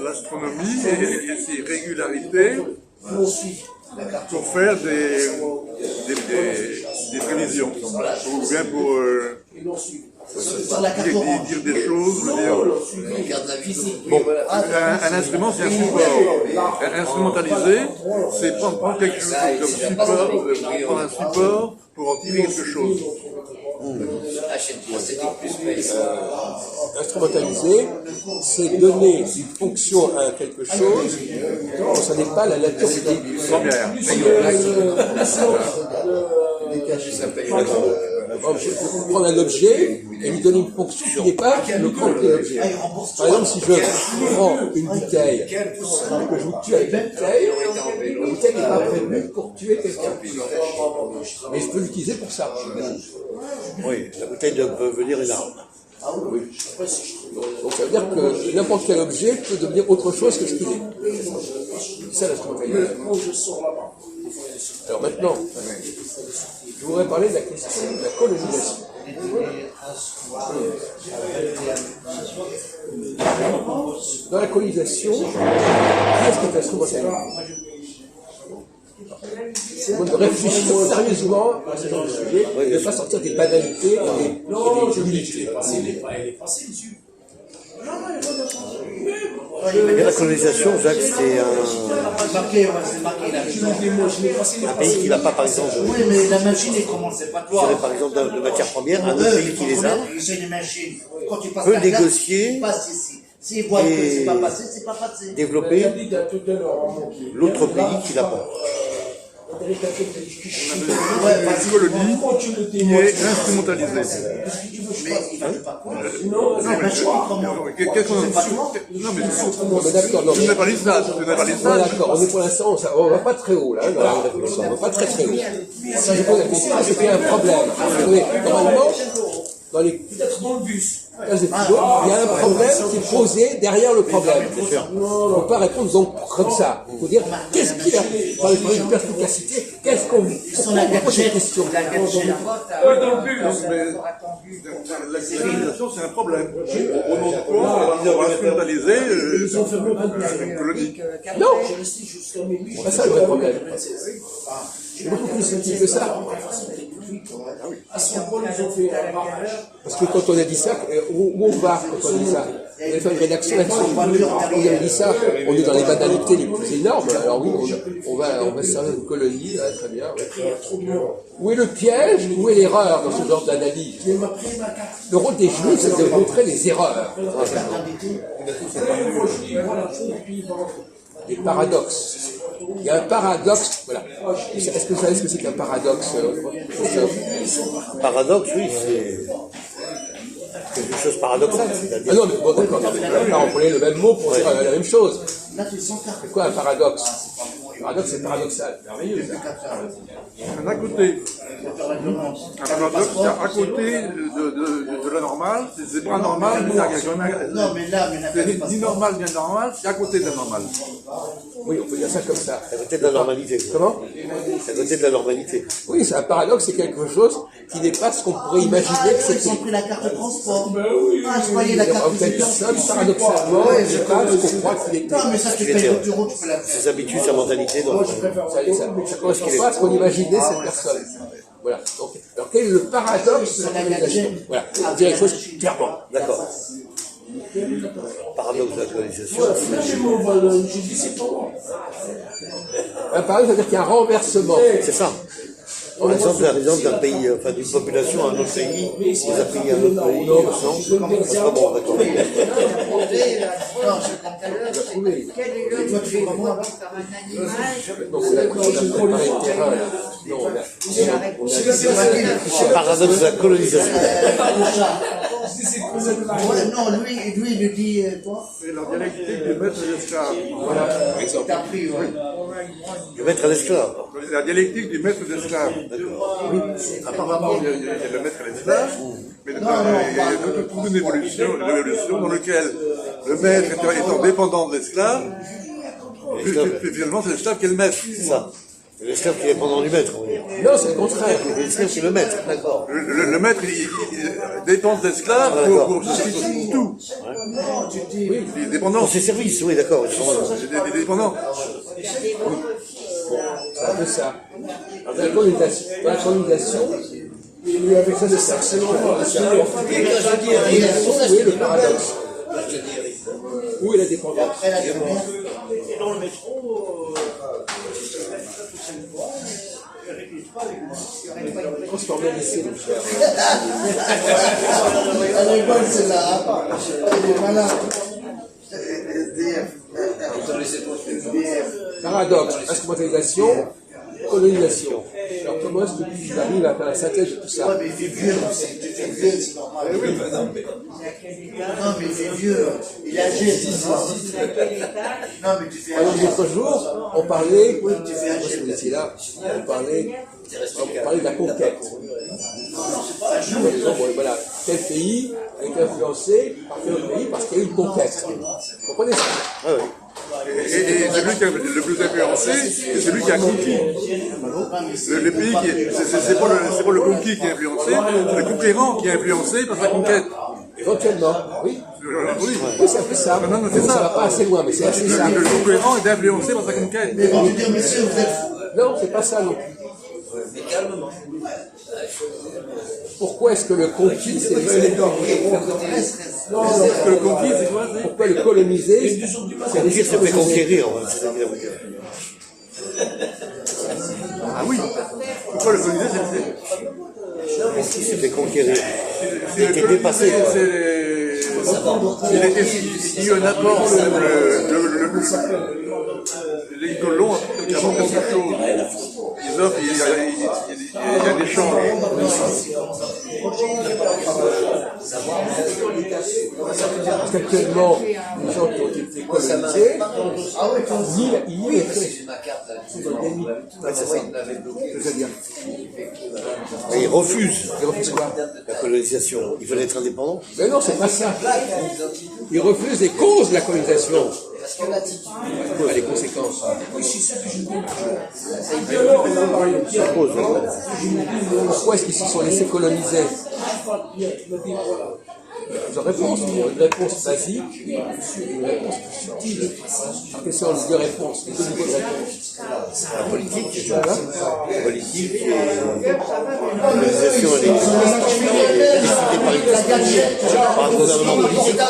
l'astronomie et ses régularités pour faire des prévisions, ou bien pour dire des choses. Bon, un instrument, c'est un support. Instrumentaliser, c'est prendre quelque chose comme support, prendre un support pour en tirer quelque chose. Instrumentaliser, c'est donner une fonction à quelque chose dont ça n'est pas la nature du début. Prendre un objet et lui donner une fonction qui n'est pas le propre de l'objet. Par exemple, si je prends une bouteille et que je vous tue avec une bouteille, la bouteille n'est pas prévue pour tuer quelqu'un. Mais je peux l'utiliser pour ça. Oui, la bouteille peut venir une arme. Oui. Donc ça veut dire que n'importe quel objet peut devenir autre chose que ce qu'il est. C'est ça la structuration. Alors maintenant, je voudrais parler de la question de la colonisation. Dans la colonisation, qu'est-ce qui est instrumentalisé? On doit réfléchir sérieusement à ce genre de sujet et ne pas sortir des banalités et des humilités. La colonisation, Jacques, c'est un pays qui n'a pas, par exemple, oui, mais la machine, comment c'est pas toi. Par exemple, de matières premières, un autre pays qui les a peut négocier et développer l'autre pays qui l'a pas. On a une colonie qui est instrumentalisée. Non, mais d'accord, tu n'as pas dit ça. D'accord, on est pour l'instant, on ne va pas très haut là, dans la réflexion, on ne va pas très haut. Si je pose la question, c'est qu'il y a un problème. Normalement, dans les cases de philo, il y a un problème qui est posé derrière le problème. On ne peut pas répondre donc comme ça. Il faut dire, qu'est-ce qu'il y a dans les problèmes de perspicacité, qu'est-ce qu'on pose cette question? La colonisation, c'est un problème. Au nom de quoi, on va instrumentaliser une colonie. Non, c'est pas ça le vrai problème. C'est beaucoup plus subtil que ça. Parce que quand on a dit ça, où on va quand on dit ça? On a fait une rédaction là-dessus. On a dit ça, on est dans les banalités les plus énormes. Alors oui, on va se servir d'une colonie, là, très bien. Où est le piège? Où est l'erreur dans ce genre d'analyse? Le rôle des juifs, c'est de montrer les erreurs. Les paradoxes. Il y a un paradoxe, voilà. Est-ce que vous savez ce que c'est qu'un paradoxe? Un paradoxe, oui, c'est quelque chose de paradoxal. Ah non, mais bon, d'accord. Là, on prenait le même mot pour dire la même chose. C'est quoi un paradoxe? Un paradoxe, c'est paradoxal. Merveilleux, ça. Un à côté. Un paradoxe, c'est à côté de la normale. C'est pas normal, ni normal, ni anormal, c'est à côté de la normale. Oui, on peut dire ça comme ça. À côté de la normalité. Comment? À côté de la normalité. Oui, c'est un paradoxe, c'est quelque chose qui n'est pas ce qu'on pourrait imaginer que c'était. Ils ont pris la carte de transport. Ah, je voyais la carte de transport. Paradoxalement, c'est pas ce qu'on croit qu'il était. Non, mais ça, tu payes 2 euros, tu peux la faire. Ses habitudes, sa mentalité. Donc, Ça correspond pas à ce qu'on imaginait cette personne. Voilà. Donc, alors quel est le paradoxe de la colonisation? Voilà. On dit les choses clairement. d'accord. Paradoxe de la colonisation. Un paradoxe, c'est-à-dire qu'il y a un renversement. C'est ça. Par exemple, d'un pays, enfin d'une population à un autre pays, vous a pris un autre pays, non, c'est pas bon, d'accord. Quel est l'objet comme un animal? Donc, on a pas les terrains, là. Non, Paradoxe de la colonisation. Non, lui, il le dit, toi. C'est la dialectique du maître et de l'esclave. voilà, par exemple. T'as pris, ouais. Le maître à l'esclave. C'est la dialectique du maître et de l'esclave. Oui. Apparemment, il y a le maître et l'esclave, mais il y a toute une évolution dans laquelle le maître étant dépendant de l'esclave, finalement, c'est l'esclave qui est le maître. C'est ça. C'est l'esclave qui est dépendant du maître, on va dire. Non, c'est le contraire. C'est l'esclave qui est le maître, d'accord. Le maître, il dépend de l'esclave pour tout. Oui, Les dépendants. Pour ses services, oui, d'accord. Les dépendants. c'est un peu ça. Dans la colonisation, il avait ça, c'est absolument ça. Où est le paradoxe? Où est la dépendance? Dans le métro, Transformer l'essai, mon cher. elle est bonne celle-là, hein. Elle est malade. Paradoxe, instrumentalisation, colonisation. Alors comment est-ce que tu arrives à faire la synthèse de tout ça? Ouais, mais il fait vieux, c'est vieux, c'est normal. Non, mais il fait vieux, il est âgé, c'est ça. Non, mais tu fais Alors âgé. l'autre jour, on parlait, Oui, tu fais parce que âgé. vous étiez là, on parlait de la conquête. Voilà, tel pays a été influencé par tel autre pays parce qu'il y a eu une conquête. Vous comprenez ça? Ah oui. Et celui qui a le plus influencé, c'est celui qui a conquis. Le pays qui c'est pas le conquis qui est influencé, c'est le conquérant qui est influencé par sa conquête. Éventuellement, oui. Oui. Oui, c'est un peu ça. Non, c'est ça. Ça va pas assez loin, mais c'est assez ça. Le conquérant est influencé par sa conquête. Mais bon, tu dis, monsieur, vous êtes. Non, c'est pas ça non plus. Pourquoi est-ce que le conquis, c'est Non, parce que le conquis, c'est quoi? pourquoi le colonisé, c'est Conquérir, ça fait conquérir, c'est ça. Ah oui. Pourquoi le colonisé, Conquis, ça fait conquérir. c'est Il était dépassé, quoi. Il y a eu un apport, les colons apportent quelque chose. Ils offrent, il y a des échanges. Parce qu'actuellement, les gens qui ont été colonisés, ils y étaient. C'est dans le déni. C'est-à-dire, Et ils refusent ils refusent quoi? la colonisation. Ils veulent être indépendants. Mais non, c'est pas ça. Ils refusent les causes de la colonisation. Quoi, les conséquences? Pourquoi est-ce qu'ils se sont laissés coloniser? Plusieurs réponses. Une réponse basique et une réponse plus subtile. Alors, quelles sont les deux réponses? Les deux niveaux de réponse? La politique, Voilà. la politique, la colonisation, elle est décidée par un gouvernement politique.